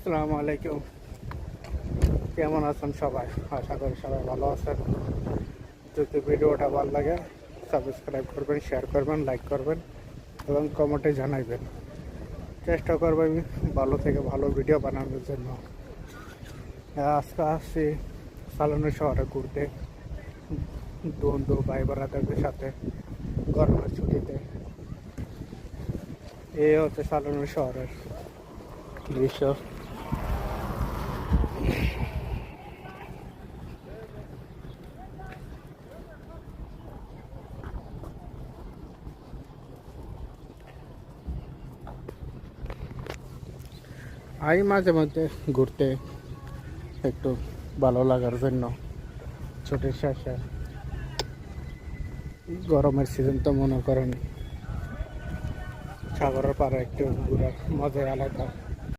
আসসালামু আলাইকুম। কেমন আছেন সবাই? আশা করি সবাই ভালো আছেন। যদি ভিডিওটা ভালো লাগে সাবস্ক্রাইব করবেন, শেয়ার করবেন, লাইক করবেন এবং কমেন্টে জানাইবেন। চেষ্টা করবো আমি ভালো থেকে ভালো ভিডিও বানানোর জন্য। আজকে আসছি সালনা শহরে ঘুরতে, বন্ধু ভাই বোনাদের সাথে গরমের ছুটিতে। এই হচ্ছে সালনা শহরের দৃশ্য। আমি মাঝে মধ্যে ঘুরতে একটু ভালো লাগার জন্য ছুটির শেষে, গরমের সিজন তো মনে করেন সাগরের পাড়ে একটু ঘোরার মজাই আলাদা।